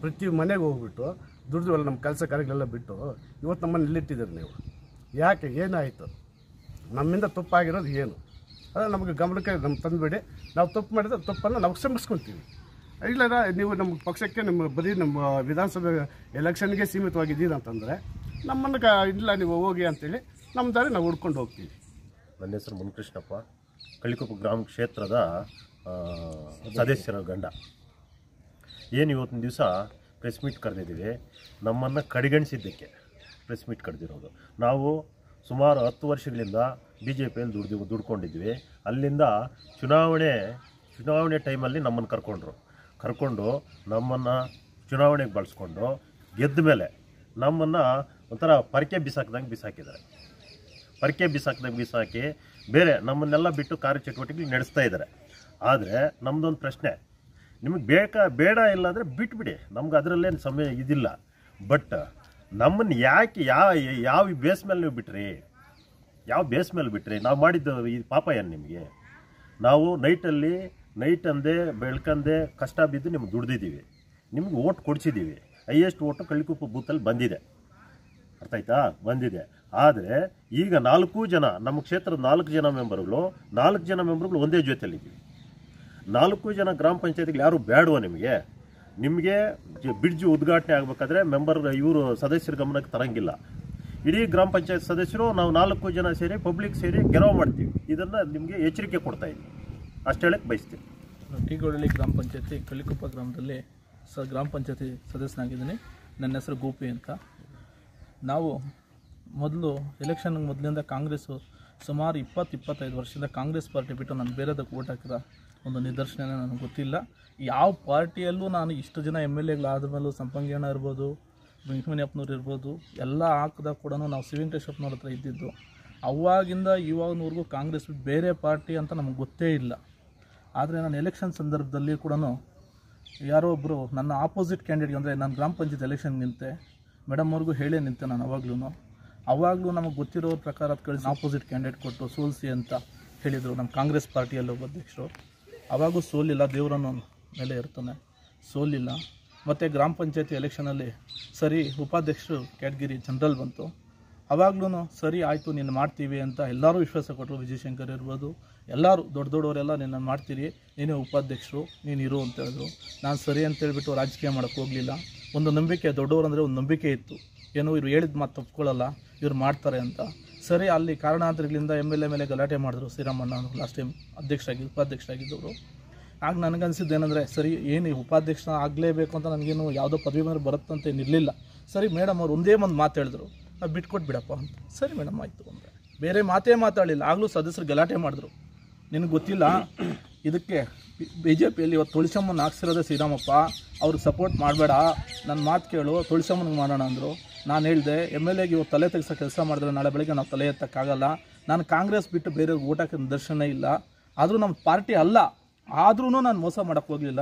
ಪ್ರತಿ ಮನೆಗೆ ಹೋಗ್ಬಿಟ್ಟು ದುಡ್ದಿವಲ್ಲ, ನಮ್ಮ ಕೆಲಸ ಕಾರ್ಯಗಳೆಲ್ಲ ಬಿಟ್ಟು ಇವತ್ತು ನಮ್ಮನ್ನು ಎಲ್ಲಿಟ್ಟಿದ್ದೀರಿ ನೀವು? ಯಾಕೆ? ಏನಾಯಿತು? ನಮ್ಮಿಂದ ತಪ್ಪಾಗಿರೋದು ಏನು? ಅದೇ ನಮಗೆ ಗಮನಕ್ಕೆ ತಂದುಬೇಡಿ. ನಾವು ತಪ್ಪು ಮಾಡಿದ್ರೆ ತಪ್ಪನ್ನು ನಾವು ಕ್ಷಮಿಸ್ಕೊತೀವಿ. ಇಲ್ಲ ನೀವು ನಮ್ಮ ಪಕ್ಷಕ್ಕೆ ಬರೀ ನಮ್ಮ ವಿಧಾನಸಭೆ ಎಲೆಕ್ಷನ್ಗೆ ಸೀಮಿತವಾಗಿದ್ದೀರಿ ಅಂತಂದರೆ ನಮ್ಮನ್ನು ಇಲ್ಲ ನೀವು ಹೋಗಿ ಅಂತೇಳಿ ನಮ್ಮ ದಾರಿ ನಾವು ಹುಡ್ಕೊಂಡು ಹೋಗ್ತೀವಿ. ನನ್ನ ಹೆಸರು ಮುನ್ಕೃಷ್ಣಪ್ಪ, ಕಳಿಕೊಪ್ಪ ಗ್ರಾಮ ಕ್ಷೇತ್ರದ ಸದಸ್ಯರ ಗಂಡ. ಏನು ಇವತ್ತಿನ ದಿವಸ ಪ್ರೆಸ್ ಮೀಟ್ ಕರೆದಿದ್ದೀವಿ, ನಮ್ಮನ್ನು ಕಡೆಗಣಿಸಿದ್ದಕ್ಕೆ ಪ್ರೆಸ್ ಮೀಟ್ ಕರೆದಿರೋದು. ನಾವು ಸುಮಾರು 10 ವರ್ಷಗಳಿಂದ BJPಯಲ್ಲಿ ದುಡ್ಕೊಂಡಿದ್ವಿ. ಅಲ್ಲಿಂದ ಚುನಾವಣೆ ಟೈಮಲ್ಲಿ ನಮ್ಮನ್ನು ಕರ್ಕೊಂಡು ನಮ್ಮನ್ನು ಚುನಾವಣೆಗೆ ಬಳಸ್ಕೊಂಡು ಗೆದ್ದ ಮೇಲೆ ನಮ್ಮನ್ನು ಒಂಥರ ಪರಕೆ ಬಿಸಾಕಿದ್ದಾರೆ. ಬಿಸಾಕಿ ಬೇರೆ ನಮ್ಮನ್ನೆಲ್ಲ ಬಿಟ್ಟು ಕಾರ್ಯಚಟುವಟಿಕೆ ನಡೆಸ್ತಾ ಇದ್ದಾರೆ. ಆದರೆ ನಮ್ಮದೊಂದು ಪ್ರಶ್ನೆ, ನಿಮಗೆ ಬೇಡ ಇಲ್ಲ ಅಂದರೆ ಬಿಟ್ಬಿಡಿ, ನಮ್ಗೆ ಅದರಲ್ಲೇನು ಸಮಯ ಇದಿಲ್ಲ. ಬಟ್ ನಮ್ಮನ್ನು ಯಾಕೆ ಯಾವ ಬೇಸ್ ಮೇಲೆ ನೀವು ಬಿಟ್ರಿ? ನಾವು ಮಾಡಿದ್ದು ಈ ಪಾಪ ಏನು ನಿಮಗೆ? ನಾವು ನೈಟ್ ಅಂದೇ ಬೆಳ್ಕಂದೆ ಕಷ್ಟ ಬಿದ್ದು ನಿಮ್ಗೆ ದುಡ್ದಿದ್ದೀವಿ, ನಿಮ್ಗೆ ಓಟ್ ಕೊಡಿಸಿದ್ದೀವಿ. ಹೈಯೆಸ್ಟ್ ಓಟು ಕಳ್ಳಿಕೊಪ್ಪ ಬೂತಲ್ಲಿ ಬಂದಿದೆ, ಅರ್ಥ ಆಯ್ತಾ? ಬಂದಿದೆ. ಆದರೆ ಈಗ 4 ಜನ ನಮ್ಮ ಕ್ಷೇತ್ರದ 4 ಜನ ಮೆಂಬರ್ಗಳು ಒಂದೇ ಜೊತೆಯಲ್ಲಿದ್ದೀವಿ. 4 ಜನ ಗ್ರಾಮ ಪಂಚಾಯತಿಗಳು ಯಾರು ಬೇಡವೋ ನಿಮಗೆ ಬ್ರಿಡ್ಜ್ ಉದ್ಘಾಟನೆ ಆಗಬೇಕಾದ್ರೆ ಇವರು ಸದಸ್ಯರ ಗಮನಕ್ಕೆ ತರಂಗಿಲ್ಲ. ಇಡೀ ಗ್ರಾಮ ಪಂಚಾಯತ್ ಸದಸ್ಯರು ನಾವು 4 ಜನ ಸೇರಿ ಪಬ್ಲಿಕ್ ಸೇರಿ ಗೆರವು ಮಾಡ್ತೀವಿ. ಇದನ್ನು ನಿಮಗೆ ಎಚ್ಚರಿಕೆ ಕೊಡ್ತಾ ಇದ್ದೀವಿ, ಅಷ್ಟು ಹೇಳಕ್ಕೆ ಬಯಸ್ತೀವಿ. ಟೀಗೊಳ್ಳಿ ಗ್ರಾಮ ಪಂಚಾಯತಿ ಕಳ್ಳಿಕೊಪ್ಪ ಗ್ರಾಮದಲ್ಲಿ ಗ್ರಾಮ ಪಂಚಾಯತಿ ಸದಸ್ಯನಾಗಿದ್ದೀನಿ. ನನ್ನ ಹೆಸರು ಗೋಪಿ ಅಂತ. ನಾವು ಮೊದಲಿಂದ ಕಾಂಗ್ರೆಸ್ಸು ಸುಮಾರು 20-25 ವರ್ಷದಿಂದ ಕಾಂಗ್ರೆಸ್ ಪಾರ್ಟಿ ಬಿಟ್ಟು ನಾನು ಬೇರೆದಕ್ಕೆ ಓಟ್ ಹಾಕಿದ ಒಂದು ನಿದರ್ಶನ ನನಗೆ ಗೊತ್ತಿಲ್ಲ. ಯಾವ ಪಾರ್ಟಿಯಲ್ಲೂ ನಾನು ಇಷ್ಟು ಜನ MLAಗಳಾದ ಮೇಲೂ ಸಂಪಂಗೇಣ ಇರ್ಬೋದು, ವೆಂಕಟಮಣಿಯಪ್ಪನವ್ರು ಇರ್ಬೋದು, ಎಲ್ಲ ಹಾಕಿದಾಗ ಕೂಡ ನಾವು ಸಿ ವೆಂಕಟೇಶ್ವರನವ್ರ ಹತ್ರ ಇದ್ದಿದ್ದು. ಅವಾಗಿಂದ ಇವಾಗಿನವರೆಗೂ ಕಾಂಗ್ರೆಸ್ ಬೇರೆ ಪಾರ್ಟಿ ಅಂತ ನಮಗೆ ಗೊತ್ತೇ ಇಲ್ಲ. ಆದರೆ ನಾನು ಎಲೆಕ್ಷನ್ ಸಂದರ್ಭದಲ್ಲಿ ಕೂಡ ಯಾರೋ ಒಬ್ಬರು ನನ್ನ ಆಪೋಸಿಟ್ ಕ್ಯಾಂಡಿಡೇಟ್, ಅಂದರೆ ನಾನು ಗ್ರಾಮ ಪಂಚಾಯತ್ ಎಲೆಕ್ಷನ್ ನಿಂತೆ, ಮೇಡಮ್ ಅವ್ರಿಗೂ ಹೇಳೇ ನಿಂತೆ ನಾನು. ಅವಾಗಲೂ ನಮಗೆ ಗೊತ್ತಿರೋ ಪ್ರಕಾರ ಕಳಿಸಿ ಆಪೋಸಿಟ್ ಕ್ಯಾಂಡಿಡೇಟ್ ಕೊಟ್ಟು ಸೋಲಿಸಿ ಅಂತ ಹೇಳಿದರು ನಮ್ಮ ಕಾಂಗ್ರೆಸ್ ಪಾರ್ಟಿಯಲ್ಲಿ ಒಬ್ಬ ಅಧ್ಯಕ್ಷರು. ಅವಾಗೂ ಸೋಲಿಲ್ಲ, ದೇವರನ್ನು ಮೇಲೆ ಇರ್ತಾನೆ, ಸೋಲಿಲ್ಲ. ಮತ್ತು ಗ್ರಾಮ ಪಂಚಾಯತಿ ಎಲೆಕ್ಷನಲ್ಲಿ ಸರಿ ಉಪಾಧ್ಯಕ್ಷರು ಕ್ಯಾಟಗಿರಿ ಜನರಲ್ ಬಂತು. ಅವಾಗ್ಲೂ ಸರಿ ಆಯಿತು ನೀನು ಮಾಡ್ತೀವಿ ಅಂತ ಎಲ್ಲರೂ ವಿಶ್ವಾಸ ಕೊಟ್ಟರು. ವಿಜಯಶಂಕರ್ ಇರ್ಬೋದು, ಎಲ್ಲರೂ ದೊಡ್ಡವರೆಲ್ಲ ನಿನ್ನ ಮಾಡ್ತೀರಿ, ನೀನೇ ಉಪಾಧ್ಯಕ್ಷರು, ನೀನು ಇರು ಅಂತ ಹೇಳಿದ್ರು. ನಾನು ಸರಿ ಅಂತೇಳ್ಬಿಟ್ಟು ರಾಜಕೀಯ ಮಾಡೋಕ್ಕೆ ಹೋಗಲಿಲ್ಲ. ಒಂದು ನಂಬಿಕೆ, ದೊಡ್ಡವರು ಅಂದರೆ ಒಂದು ನಂಬಿಕೆ ಇತ್ತು, ಏನೋ ಇವರು ಹೇಳಿದ ಮಾತು ತಪ್ಕೊಳ್ಳಲ್ಲ, ಇವ್ರು ಮಾಡ್ತಾರೆ ಅಂತ. ಸರಿ, ಅಲ್ಲಿ ಕಾರಣಾಂತರಗಳಿಂದ MLA ಮೇಲೆ ಗಲಾಟೆ ಮಾಡಿದ್ರು ಶ್ರೀರಾಮಣ್ಣ ಲಾಸ್ಟ್ ಟೈಮ್ ಉಪಾಧ್ಯಕ್ಷರಾಗಿದ್ದವರು. ಆಗ ನನಗನ್ಸಿದ್ದು ಏನಂದರೆ ಸರಿ ಏನು ಉಪಾಧ್ಯಕ್ಷ ಆಗಲೇಬೇಕು ಅಂತ ನನಗೇನು ಯಾವುದೋ ಪದವಿ ಮೇಲೆ ಬರುತ್ತಂತ ಏನಿರಲಿಲ್ಲ. ಸರಿ ಮೇಡಮ್ ಅವ್ರು ಒಂದೇ ಒಂದು ಮಾತು ಹೇಳಿದ್ರು, ಬಿಟ್ಕೊಟ್ಟು ಬಿಡಪ್ಪ ಅಂತ. ಸರಿ ಮೇಡಮ್ ಆಯಿತು ಅಂದರೆ ಬೇರೆ ಮಾತೇ ಮಾತಾಡಲಿಲ್ಲ. ಆಗಲೂ ಸದಸ್ಯರು ಗಲಾಟೆ ಮಾಡಿದ್ರು, ನಿನಗೆ ಗೊತ್ತಿಲ್ಲ ಇದಕ್ಕೆ BJPಯಲ್ಲಿ ಇವತ್ತು ತುಳಸಮ್ಮನ ಹಾಕ್ಸಿರೋದೇ ಶ್ರೀರಾಮಪ್ಪ, ಅವ್ರಿಗೆ ಸಪೋರ್ಟ್ ಮಾಡಬೇಡ, ನನ್ನ ಮಾತು ಕೇಳು, ತುಳಸಮ್ಮನಿಗೆ ಮಾಡೋಣ ಅಂದರು. ನಾನು ಹೇಳಿದೆ MLAಗೆ ಇವತ್ತು ತಲೆ ತೆಗೆಸೋ ಕೆಲಸ ಮಾಡಿದ್ರೆ ನಾಳೆ ಬೆಳಗ್ಗೆ ನಾವು ತಲೆ ಎತ್ತಕ್ಕಾಗಲ್ಲ. ನಾನು ಕಾಂಗ್ರೆಸ್ ಬಿಟ್ಟು ಬೇರೆ ಓಟ್ ಹಾಕಿದ ದರ್ಶನ ಇಲ್ಲ, ಆದರೂ ನಮ್ಮ ಪಾರ್ಟಿ ಅಲ್ಲ, ಆದ್ರೂ ನಾನು ಮೋಸ ಮಾಡೋಕ್ಕೆ ಹೋಗಲಿಲ್ಲ.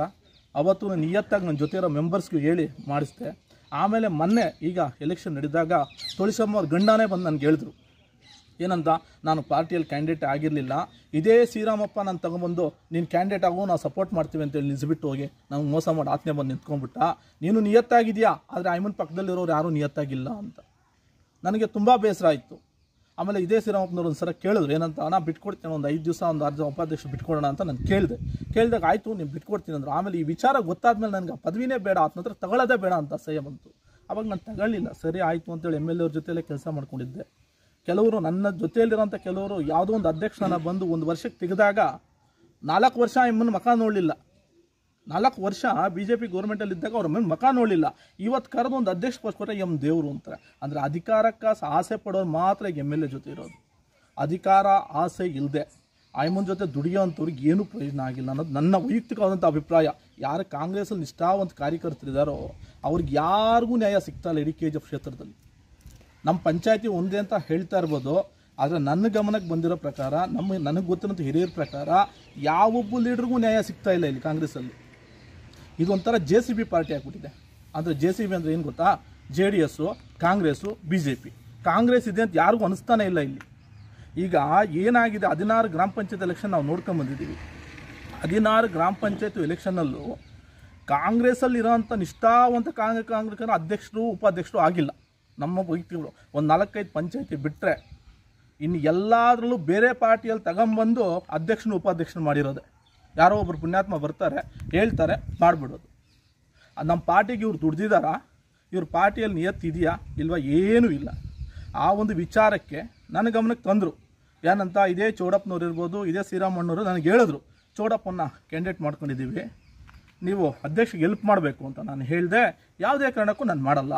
ಅವತ್ತು ನಾನು ನಿಯತ್ತಾಗಿ ನನ್ನ ಜೊತೆ ಇರೋ ಮೆಂಬರ್ಸ್ಗೂ ಹೇಳಿ ಮಾಡಿಸ್ದೆ. ಆಮೇಲೆ ಮೊನ್ನೆ ಈಗ ಎಲೆಕ್ಷನ್ ನಡೆದಾಗ ತುಳಸಮ್ಮ ಅವ್ರ ಗಂಡನೇ ಬಂದು ನನಗೆ ಹೇಳಿದ್ರು ಏನಂತ, ನಾನು ಪಾರ್ಟಿಯಲ್ಲಿ ಕ್ಯಾಂಡಿಡೇಟ್ ಆಗಿರಲಿಲ್ಲ, ಇದೇ ಶ್ರೀರಾಮಪ್ಪ ನಾನು ತಗೊಂಬಂದು ನೀನು ಕ್ಯಾಂಡಿಡೇಟ್ ಆಗೋ ನಾವು ಸಪೋರ್ಟ್ ಮಾಡ್ತೀವಿ ಅಂತೇಳಿ ನಿಲ್ಲಿಸ್ಬಿಟ್ಟು ಹೋಗಿ ನಮ್ಗೆ ಮೋಸ ಮಾಡಿ ಆತ್ನೇ ಬಂದು ನಿಂತ್ಕೊಂಡ್ಬಿಟ್ಟ. ನೀನು ನಿಯತ್ತಾಗಿದೆಯಾ, ಆದರೆ ಐಮನ್ ಪಕ್ಕದಲ್ಲಿರೋರು ಯಾರೂ ನಿಯತ್ತಾಗಿಲ್ಲ ಅಂತ. ನನಗೆ ತುಂಬ ಬೇಸರ ಆಯಿತು. ಆಮೇಲೆ ಇದೇ ಶ್ರೀರಾಮಪ್ಪನವ್ರು ಒಂದು ಸಲ ಕೇಳಿದ್ರು ಏನಂತ, ನಾನು ಬಿಟ್ಕೊಡ್ತೀನಿ, ಒಂದು 5 ದಿವಸ ಒಂದು 6 ಉಪಾಧ್ಯಕ್ಷ ಬಿಟ್ಕೊಡೋಣ ಅಂತ ನಾನು ಕೇಳಿದಾಗ ಆಯಿತು ನೀನು ಬಿಟ್ಕೊಡ್ತೀನಿ ಅಂದರು. ಆಮೇಲೆ ಈ ವಿಚಾರ ಗೊತ್ತಾದ್ಮೇಲೆ ನನಗೆ ಪದವಿನೇ ಬೇಡ, ಆತ ನಂತರ ತಗೊಳ್ಳೋದೇ ಬೇಡ ಅಂತ ಅಸಹ್ಯ ಬಂತು. ಅವಾಗ ನಾನು ತಗೊಳ್ಳಿಲ್ಲ. ಸರಿ ಆಯಿತು ಅಂತೇಳಿ MLA ಅವ್ರ ಜೊತೆಯಲ್ಲೇ ಕೆಲಸ ಮಾಡ್ಕೊಂಡಿದ್ದೆ. ಕೆಲವರು ನನ್ನ ಜೊತೆಯಲ್ಲಿರೋಂಥ ಕೆಲವರು ಯಾವುದೋ ಒಂದು ಅಧ್ಯಕ್ಷನ ಬಂದು 1 ವರ್ಷಕ್ಕೆ ತೆಗೆದಾಗ 4 ವರ್ಷ ಎಮ್ಮನ ಮಕ ನೋಡಲಿಲ್ಲ. 4 ವರ್ಷ BJP ಗೌರ್ಮೆಂಟಲ್ಲಿ ಇದ್ದಾಗ ಅವ್ರ ಮೇಲೆ ಮಕ ನೋಡಲಿಲ್ಲ. ಇವತ್ತು ಕರೆದು ಒಂದು ಅಧ್ಯಕ್ಷ ಪೋಸ್ಟ್ಕೊಟ್ರೆ ದೇವರು ಅಂತಾರೆ. ಅಂದರೆ ಅಧಿಕಾರಕ್ಕೆ ಆಸೆ ಪಡೋರು ಮಾತ್ರ ಈಗ MLA ಜೊತೆ ಇರೋದು. ಅಧಿಕಾರ ಆಸೆ ಇಲ್ಲದೆ ಆಯ್ಮನ್ ಜೊತೆ ದುಡಿಯೋಂಥವ್ರಿಗೆ ಏನೂ ಪ್ರಯೋಜನ ಆಗಿಲ್ಲ ಅನ್ನೋದು ನನ್ನ ವೈಯಕ್ತಿಕವಾದಂಥ ಅಭಿಪ್ರಾಯ. ಯಾರು ಕಾಂಗ್ರೆಸ್ಸಲ್ಲಿ ನಿಷ್ಠಾವಂತ ಕಾರ್ಯಕರ್ತರಿದ್ದಾರೋ ಅವ್ರಿಗೆ ಯಾರಿಗೂ ನ್ಯಾಯ ಸಿಗ್ತಾ ಇಲ್ಲ ಇಡೀ KGF ಕ್ಷೇತ್ರದಲ್ಲಿ. ನಮ್ಮ ಪಂಚಾಯತಿ ಒಂದೇ ಅಂತ ಹೇಳ್ತಾ ಇರ್ಬೋದು, ಆದರೆ ನನ್ನ ಗಮನಕ್ಕೆ ಬಂದಿರೋ ಪ್ರಕಾರ ನನಗೆ ಗೊತ್ತಿರೋಂಥ ಹಿರಿಯರ ಪ್ರಕಾರ ಯಾವೊಬ್ಬ ಲೀಡ್ರಿಗೂ ನ್ಯಾಯ ಸಿಗ್ತಾ ಇಲ್ಲ ಇಲ್ಲಿ ಕಾಂಗ್ರೆಸ್ಸಲ್ಲಿ. ಇದೊಂಥರ JCB ಪಾರ್ಟಿ ಆಗಿಬಿಟ್ಟಿದೆ. ಅಂದರೆ JCB ಅಂದರೆ ಏನು ಗೊತ್ತಾ, JDS, ಕಾಂಗ್ರೆಸ್ಸು, BJP. ಕಾಂಗ್ರೆಸ್ ಇದೆ ಅಂತ ಯಾರಿಗೂ ಅನಿಸ್ತಾನೆ ಇಲ್ಲ ಇಲ್ಲಿ. ಈಗ ಏನಾಗಿದೆ, 16 ಗ್ರಾಮ ಪಂಚಾಯತ್ ಎಲೆಕ್ಷನ್ ನಾವು ನೋಡ್ಕೊಂಬಂದಿದ್ದೀವಿ. 16 ಗ್ರಾಮ ಪಂಚಾಯತ್ ಎಲೆಕ್ಷನ್ನಲ್ಲೂ ಕಾಂಗ್ರೆಸ್ಸಲ್ಲಿ ಇರೋಂಥ ನಿಷ್ಠಾವಂತ ಕಾಂಗ್ರೆಸ್ ಅಧ್ಯಕ್ಷರು ಉಪಾಧ್ಯಕ್ಷರು ಆಗಿಲ್ಲ. ನಮ್ಮ ವೈಯಕ್ತಿಗಳು ಒಂದು 4-5 ಪಂಚಾಯತಿ ಬಿಟ್ಟರೆ ಇನ್ನು ಎಲ್ಲದರಲ್ಲೂ ಬೇರೆ ಪಾರ್ಟಿಯಲ್ಲಿ ತಗೊಂಬಂದು ಅಧ್ಯಕ್ಷನ ಉಪಾಧ್ಯಕ್ಷನ ಮಾಡಿರೋದೆ. ಯಾರೋ ಒಬ್ಬರು ಪುಣ್ಯಾತ್ಮ ಬರ್ತಾರೆ, ಹೇಳ್ತಾರೆ, ಮಾಡಿಬಿಡೋದು. ಅದು ನಮ್ಮ ಪಾರ್ಟಿಗೆ ಇವ್ರು ದುಡ್ದಿದ್ದಾರಾ, ಇವ್ರ ಪಾರ್ಟಿಯಲ್ಲಿ ನಿಯತ್ತಿದೆಯಾ ಇಲ್ವಾ, ಏನೂ ಇಲ್ಲ. ಆ ಒಂದು ವಿಚಾರಕ್ಕೆ ನನ್ನ ಗಮನಕ್ಕೆ ತಂದರು. ಏನಂತ, ಇದೇ ಚೌಡಪ್ಪನವ್ರು ಇರ್ಬೋದು, ಇದೇ ಶ್ರೀರಾಮಣ್ಣವರು ನನಗೆ ಹೇಳಿದ್ರು, ಚೌಡಪ್ಪನ ಕ್ಯಾಂಡಿಡೇಟ್ ಮಾಡ್ಕೊಂಡಿದ್ದೀವಿ, ನೀವು ಅಧ್ಯಕ್ಷಗೆ ಹೆಲ್ಪ್ ಮಾಡಬೇಕು ಅಂತ. ನಾನು ಹೇಳಿದೆ, ಯಾವುದೇ ಕಾರಣಕ್ಕೂ ನಾನು ಮಾಡಲ್ಲ.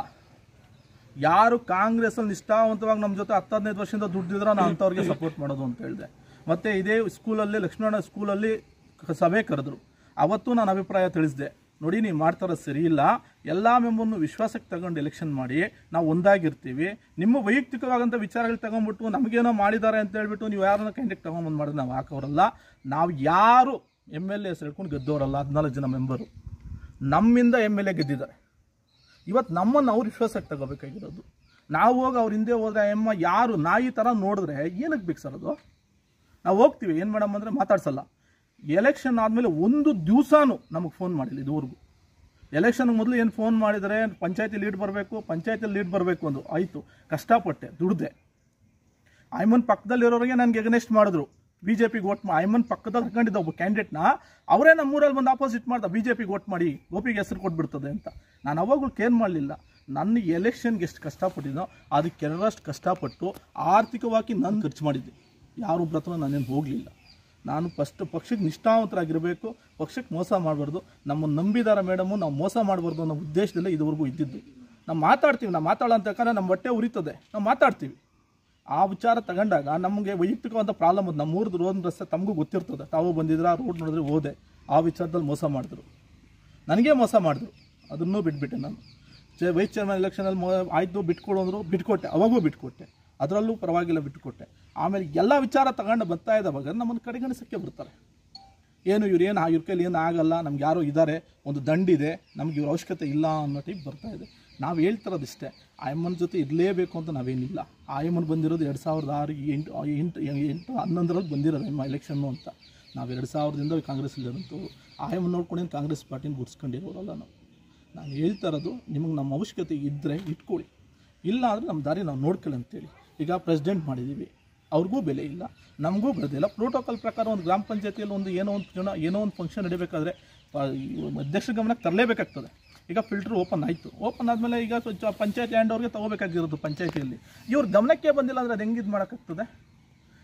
ಯಾರು ಕಾಂಗ್ರೆಸ್ಸಲ್ಲಿ ನಿಷ್ಠಾವಂತವಾಗಿ ನಮ್ಮ ಜೊತೆ 10-15 ವರ್ಷದಿಂದ ದುಡ್ದಿದ್ರೋ ನಾನು ಅಂಥವ್ರಿಗೆ ಸಪೋರ್ಟ್ ಮಾಡೋದು ಅಂತ ಹೇಳಿದೆ. ಮತ್ತು ಇದೇ ಸ್ಕೂಲಲ್ಲಿ ಲಕ್ಷ್ಮಣ ಸ್ಕೂಲಲ್ಲಿ ಸಭೆ ಕರೆದ್ರು. ಅವತ್ತು ನಾನು ಅಭಿಪ್ರಾಯ ತಿಳಿಸಿದೆ, ನೋಡಿ ನೀವು ಮಾಡ್ತಾರೋ ಸರಿ ಇಲ್ಲ, ಎಲ್ಲ ಮೆಂಬರ್ನು ವಿಶ್ವಾಸಕ್ಕೆ ತಗೊಂಡು ಎಲೆಕ್ಷನ್ ಮಾಡಿ, ನಾವು ಒಂದಾಗಿರ್ತೀವಿ. ನಿಮ್ಮ ವೈಯಕ್ತಿಕವಾದಂಥ ವಿಚಾರಗಳು ತಗೊಂಡ್ಬಿಟ್ಟು ನಮಗೇನೋ ಮಾಡಿದ್ದಾರೆ ಅಂತ ಹೇಳ್ಬಿಟ್ಟು ನೀವು ಯಾರನ್ನ ಕ್ಯಾಂಡಿಡೇಟ್ ತೊಗೊಂಬಂದು ಮಾಡಿದ್ರೆ ನಾವು ಹಾಕೋರಲ್ಲ. ನಾವು ಯಾರು MLA ಹೆಸರು ಹೇಳ್ಕೊಂಡು ಗೆದ್ದವರಲ್ಲ. 14 ಜನ ಮೆಂಬರು ನಮ್ಮಿಂದ MLA ಗೆದ್ದಿದ್ದಾರೆ. ಇವತ್ತು ನಮ್ಮನ್ನು ಅವ್ರು ವಿಶ್ವಾಸಕ್ಕೆ ತಗೋಬೇಕಾಗಿರೋದು. ನಾವು ಹೋಗಿ ಅವ್ರ ಹಿಂದೆ ಹೋದರೆ ಯಾರು ನಾಯಿ ಥರ ನೋಡಿದ್ರೆ ಏನಕ್ಕೆ ಬೇಕು ಸರ್ ಅದು? ನಾವು ಹೋಗ್ತೀವಿ, ಏನು ಮೇಡಮ್ ಅಂದರೆ ಮಾತಾಡ್ಸಲ್ಲ. ಎಲೆಕ್ಷನ್ ಆದಮೇಲೆ ಒಂದು ದಿವಸನೂ ನಮಗೆ ಫೋನ್ ಮಾಡಿಲ್ಲ ಇದುವರೆಗೂ. ಎಲೆಕ್ಷನ್ಗೆ ಮೊದಲು ಏನು ಫೋನ್ ಮಾಡಿದರೆ ಪಂಚಾಯತಿ ಲೀಡ್ ಬರಬೇಕು, ಪಂಚಾಯತಿಯಲ್ಲಿ ಲೀಡ್ ಬರಬೇಕು ಅಂದು ಆಯಿತು, ಕಷ್ಟಪಟ್ಟೆ, ದುಡ್ದೆ. ಐಮನ್ ಪಕ್ಕದಲ್ಲಿರೋರಿಗೆ ನನಗೆ ಎಗನೆಸ್ಟ್ ಮಾಡಿದ್ರು, BJPಗೆ ಓಟ್ ಮಾಡಿ. ಐಮನ್ ಪಕ್ಕದಲ್ಲಿ ಹಾಕೊಂಡಿದ್ದ ಒಬ್ಬ ಕ್ಯಾಂಡಿಡೇಟ್ನ ಅವರೇ ನಮ್ಮೂರಲ್ಲಿ ಬಂದು ಆಪೋಸಿಟ್ ಮಾಡ್ದ, BJPಗೆ ಓಟ್ ಮಾಡಿ ಗೋಪಿಗೆ ಹೆಸರು ಕೊಟ್ಬಿಡ್ತದೆ ಅಂತ. ನಾನು ಅವಾಗಲೂ ಕೇರ್ ಮಾಡಲಿಲ್ಲ. ನನ್ನ ಎಲೆಕ್ಷನ್ಗೆ ಎಷ್ಟು ಕಷ್ಟಪಟ್ಟಿದ್ದೋ ಅದಕ್ಕೆ ಎರಡರಷ್ಟು ಕಷ್ಟಪಟ್ಟು ಆರ್ಥಿಕವಾಗಿ ನಾನು ಖರ್ಚು ಮಾಡಿದ್ದೆ. ಯಾರೊಬ್ಬರ ಹತ್ರ ನಾನೇನು ಹೋಗಲಿಲ್ಲ. ನಾನು ಪಕ್ಷಕ್ಕೆ ನಿಷ್ಠಾವಂತರಾಗಿರಬೇಕು, ಪಕ್ಷಕ್ಕೆ ಮೋಸ ಮಾಡಬಾರ್ದು, ನಮ್ಮನ್ನು ನಂಬಿದಾರ ಮೇಡಮು, ನಾವು ಮೋಸ ಮಾಡಬಾರ್ದು ಅನ್ನೋ ಉದ್ದೇಶದಲ್ಲೇ ಇದುವರೆಗೂ ಇದ್ದಿದ್ದು. ನಾವು ಮಾತಾಡ್ತೀವಿ, ನಾವು ಮಾತಾಡೋ ಅಂತ ಯಾಕಂದರೆ ನಮ್ಮ ಹೊಟ್ಟೆ ಉರಿತದೆ, ನಾವು ಮಾತಾಡ್ತೀವಿ. ಆ ವಿಚಾರ ತಗೊಂಡಾಗ ನಮಗೆ ವೈಯಕ್ತಿಕವಾದ ಪ್ರಾಬ್ಲಮ್ ಅದು. ನಮ್ಮೂರ್ದು ರೋಡ್ ರಸ್ತೆ ತಮಗೂ ಗೊತ್ತಿರ್ತದೆ, ತಾವು ಬಂದಿದ್ರೆ ಆ ರೋಡ್ ನೋಡಿದ್ರೆ ಹೋದೆ, ಆ ವಿಚಾರದಲ್ಲಿ ಮೋಸ ಮಾಡಿದ್ರು, ನನಗೇ ಮೋಸ ಮಾಡಿದ್ರು. ಅದನ್ನೂ ಬಿಟ್ಬಿಟ್ಟೆ ನಾನು. ವೈಸ್ ಚೇರ್ಮನ್ ಎಲೆಕ್ಷನಲ್ಲಿ ಆಯಿತು ಬಿಟ್ಕೊಡು ಅಂದರು, ಬಿಟ್ಕೊಟ್ಟೆ, ಅವಾಗೂ ಬಿಟ್ಕೊಟ್ಟೆ, ಅದರಲ್ಲೂ ಪರವಾಗಿಲ್ಲ ಬಿಟ್ಕೊಟ್ಟೆ. ಆಮೇಲೆ ಎಲ್ಲ ವಿಚಾರ ತಗೊಂಡು ಬರ್ತಾ ಇದ್ದಾವಾಗ ನಮ್ಮನ್ನು ಕಡೆಗಣಿಸೋಕ್ಕೆ ಬರ್ತಾರೆ. ಏನು ಇವ್ರ ಕೈಲಿ ಏನು ಆಗಲ್ಲ, ನಮ್ಗೆ ಯಾರೋ ಇದ್ದಾರೆ, ಒಂದು ದಂಡಿದೆ, ನಮ್ಗೆ ಇವ್ರ ಅವಶ್ಯಕತೆ ಇಲ್ಲ ಅನ್ನೋ ಟೈಪ್ ಬರ್ತಾ ಇದೆ. ನಾವು ಹೇಳ್ತಿರೋದಿಷ್ಟೇ, ಆಯಮ್ಮನ ಜೊತೆ ಇರಲೇಬೇಕು ಅಂತ ನಾವೇನಿಲ್ಲ. ಆಯಮ್ಮನ ಬಂದಿರೋದು 2006, 8, 11ರಲ್ಲಿ ಬಂದಿರೋದು ಎಲೆಕ್ಷನ್ನು ಅಂತ. ನಾವು 2000ದಿಂದ ಕಾಂಗ್ರೆಸ್ಸಲ್ಲಿರೋಂಥವ್ರು. ಆಯಮ್ಮನ ನೋಡ್ಕೊಂಡು ಕಾಂಗ್ರೆಸ್ ಪಾರ್ಟಿನ ಗುರ್ಸ್ಕೊಂಡಿರೋರಲ್ಲ ನಾವು. ನಾನು ಹೇಳ್ತಾ ಇರೋದು, ನಿಮಗೆ ನಮ್ಮ ಅವಶ್ಯಕತೆ ಇದ್ದರೆ ಇಟ್ಕೊಳ್ಳಿ, ಇಲ್ಲ ಅಂದರೆ ನಮ್ಮ ದಾರಿ ನಾವು ನೋಡ್ಕೊಳ್ಳಿ ಅಂತೇಳಿ. ಈಗ ಪ್ರೆಸಿಡೆಂಟ್ ಮಾಡಿದ್ದೀವಿ, ಅವ್ರಿಗೂ ಬೆಲೆ ಇಲ್ಲ, ನಮಗೂ ಬೆಳೆದಿಲ್ಲ. ಪ್ರೋಟೋಕಾಲ್ ಪ್ರಕಾರ ಒಂದು ಗ್ರಾಮ ಪಂಚಾಯತಿಯಲ್ಲಿ ಒಂದು ಏನೋ ಒಂದು ಫಂಕ್ಷನ್ ನಡೀಬೇಕಾದ್ರೆ ಅಧ್ಯಕ್ಷರ ಗಮನಕ್ಕೆ ತರಲೇಬೇಕಾಗ್ತದೆ. ಈಗ ಫಿಲ್ಟ್ರ್ ಓಪನ್ ಆಯಿತು, ಓಪನ್ ಆದಮೇಲೆ ಈಗ ಪಂಚಾಯತ್ ಹ್ಯಾಂಡ್ ಅವ್ರಿಗೆ ತೊಗೋಬೇಕಾಗಿರೋದು ಪಂಚಾಯತಿಯಲ್ಲಿ. ಇವ್ರ ಗಮನಕ್ಕೆ ಬಂದಿಲ್ಲ ಅಂದರೆ ಅದು ಹೆಂಗೆ ಇದು ಮಾಡೋಕ್ಕಾಗ್ತದೆ?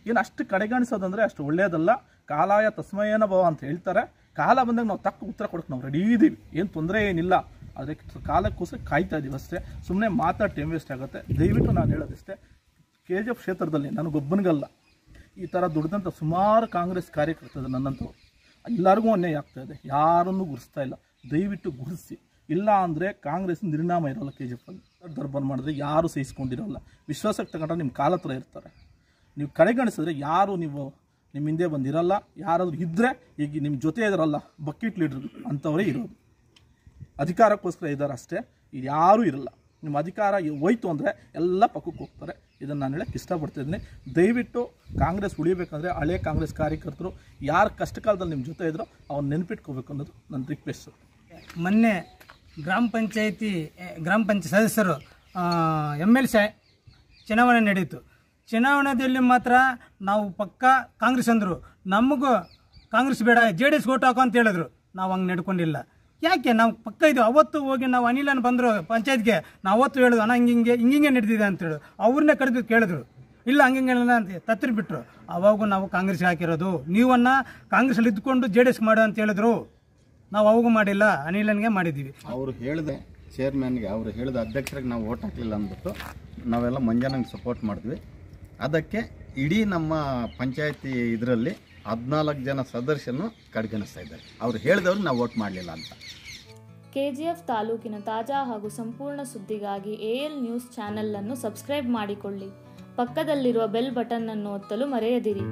ಏನು ಅಷ್ಟು ಕಡೆಗಣಿಸೋದಂದರೆ ಅಷ್ಟು ಒಳ್ಳೆಯದಲ್ಲ. ಕಾಲಾಯ ತಸ್ಮಯೇನ ಭವ ಅಂತ ಹೇಳ್ತಾರೆ. ಕಾಲ ಬಂದಾಗ ನಾವು ತಕ್ಕ ಉತ್ತರ ಕೊಡೋಕೆ ನಾವು ರೆಡಿ ಇದ್ದೀವಿ, ಏನು ತೊಂದರೆ ಏನಿಲ್ಲ. ಆದರೆ ಕಾಲಕ್ಕೋಸ್ಕರ ಕಾಯ್ತಾ ಇದ್ದೀವಿ ಅಷ್ಟೇ. ಸುಮ್ಮನೆ ಮಾತಾಡಿ ಟೈಮ್ ವೇಸ್ಟ್ ಆಗುತ್ತೆ. ದಯವಿಟ್ಟು ನಾನು ಹೇಳೋದಿಷ್ಟೇ, KGF ಕ್ಷೇತ್ರದಲ್ಲಿ ನನಗೊಬ್ಬನಿಗಲ್ಲ, ಈ ಥರ ದುಡ್ದಂಥ ಸುಮಾರು ಕಾಂಗ್ರೆಸ್ ಕಾರ್ಯಕರ್ತರು ನನ್ನಂಥವ್ರು ಎಲ್ಲರಿಗೂ ಅನ್ಯಾಯ ಆಗ್ತಾಯಿದೆ, ಯಾರನ್ನೂ ಗುರುಸ್ತಾ ಇಲ್ಲ. ದಯವಿಟ್ಟು ಗುರುಸಿ, ಇಲ್ಲ ಅಂದರೆ ಕಾಂಗ್ರೆಸ್ ನಿರ್ನಾಮ ಇರೋಲ್ಲ. KGF ಅಲ್ಲಿ ದರ್ಬಾರ್ ಮಾಡಿದ್ರೆ ಯಾರು ಸಹಿಸ್ಕೊಂಡಿರೋಲ್ಲ. ವಿಶ್ವಾಸಕ್ಕೆ ತಗೊಂಡ್ರೆ ನಿಮ್ಮ ಕಾಲ ಹತ್ರ ಇರ್ತಾರೆ. ನೀವು ಕಡೆಗಣಿಸಿದ್ರೆ ಯಾರು ನಿಮ್ಮ ಹಿಂದೆ ಬಂದಿರಲ್ಲ. ಯಾರಾದರೂ ಇದ್ದರೆ ಈಗ ನಿಮ್ಮ ಜೊತೆ ಇದಾರಲ್ಲ ಬಕೆಟ್ ಲೀಡ್ರ್ ಅಂಥವರೇ ಇರೋದು. ಅಧಿಕಾರಕ್ಕೋಸ್ಕರ ಇದ್ದಾರೆ ಅಷ್ಟೇ, ಇದು ಯಾರೂ ಇರಲ್ಲ. ನಿಮ್ಮ ಅಧಿಕಾರ ಹೋಯ್ತು ಅಂದರೆ ಎಲ್ಲ ಪಕ್ಕಕ್ಕೆ ಹೋಗ್ತಾರೆ. ಇದನ್ನು ನಾನು ಹೇಳಕ್ಕೆ ಇಷ್ಟಪಡ್ತಿದ್ದೀನಿ. ದಯವಿಟ್ಟು ಕಾಂಗ್ರೆಸ್ ಉಳಿಬೇಕಂದ್ರೆ ಹಳೆ ಕಾಂಗ್ರೆಸ್ ಕಾರ್ಯಕರ್ತರು ಯಾರು ಕಷ್ಟ ಕಾಲದಲ್ಲಿ ನಿಮ್ಮ ಜೊತೆ ಇದ್ರೋ ಅವ್ರು ನೆನಪಿಟ್ಕೋಬೇಕು ಅನ್ನೋದು ನನ್ನ ರಿಕ್ವೆಸ್ಟು. ಮೊನ್ನೆ ಗ್ರಾಮ ಪಂಚಾಯತ್ ಸದಸ್ಯರು MLC ಚುನಾವಣೆ ನಡೆಯಿತು. ಚುನಾವಣೆಯಲ್ಲಿ ಮಾತ್ರ ನಾವು ಪಕ್ಕ ಕಾಂಗ್ರೆಸ್ ಅಂದರು, ನಮಗೂ ಕಾಂಗ್ರೆಸ್ ಬೇಡ JDS ಓಟ್ ಹಾಕೋ ಅಂತ ಹೇಳಿದ್ರು. ನಾವು ಹಂಗೆ ನಡ್ಕೊಂಡಿಲ್ಲ. ಯಾಕೆ ನಾವು ಪಕ್ಕ ಇದು ಅವತ್ತು ಹೋಗಿ ನಾವು ಅನಿಲನ್ ಬಂದರು ಪಂಚಾಯತ್ಗೆ, ನಾವು ಅವತ್ತು ಹೇಳಿದ್ವು ಅಣ್ಣ ಹಿಂಗೆ ನಡೆದಿದೆ ಅಂತೇಳಿ ಅವ್ರನ್ನೇ ಕರೆದು ಕೇಳಿದ್ರು. ಇಲ್ಲ ಹಂಗೆಲ್ಲ ಅಂತ ತತ್ತಿರಿ ಬಿಟ್ಟರು. ಅವಾಗೂ ನಾವು ಕಾಂಗ್ರೆಸ್ಗೆ ಹಾಕಿರೋದು, ನೀವನ್ನ ಕಾಂಗ್ರೆಸ್ಸಲ್ಲಿ ಇದ್ಕೊಂಡು JDS ಮಾಡು ಅಂತ ಹೇಳಿದ್ರು. ನಾವು ಅವಾಗೂ ಮಾಡಿಲ್ಲ, ಅನಿಲನ್ಗೆ ಮಾಡಿದ್ದೀವಿ. ಅವರು ಹೇಳಿದೆ ಚೇರ್ಮನ್ಗೆ, ಅವರು ಹೇಳಿದ ಅಧ್ಯಕ್ಷರಿಗೆ ನಾವು ಓಟ್ ಹಾಕಲಿಲ್ಲ ಅಂದ್ಬಿಟ್ಟು ನಾವೆಲ್ಲ ಮಂಜಾನಂಗೆ ಸಪೋರ್ಟ್ ಮಾಡಿದ್ವಿ. ಅದಕ್ಕೆ ಇಡೀ ನಮ್ಮ ಪಂಚಾಯತಿ ಇದರಲ್ಲಿ 14 ಜನ ಸದಸ್ಯರನ್ನು ಕಡೆಗಣಿಸ್ತಾ ಇದ್ದಾರೆ. ಅವ್ರು ಹೇಳಿದವ್ರಿಗೆ ನಾವು ವೋಟ್ ಮಾಡಲಿಲ್ಲ ಅಂತ. KGF ತಾಲೂಕಿನ ತಾಜಾ ಹಾಗೂ ಸಂಪೂರ್ಣ ಸುದ್ದಿಗಾಗಿ AL ನ್ಯೂಸ್ ಚಾನೆಲ್ ಅನ್ನು ಸಬ್ಸ್ಕ್ರೈಬ್ ಮಾಡಿಕೊಳ್ಳಿ. ಪಕ್ಕದಲ್ಲಿರುವ ಬೆಲ್ ಬಟನ್ ಅನ್ನು ಒತ್ತಲು ಮರೆಯದಿರಿ.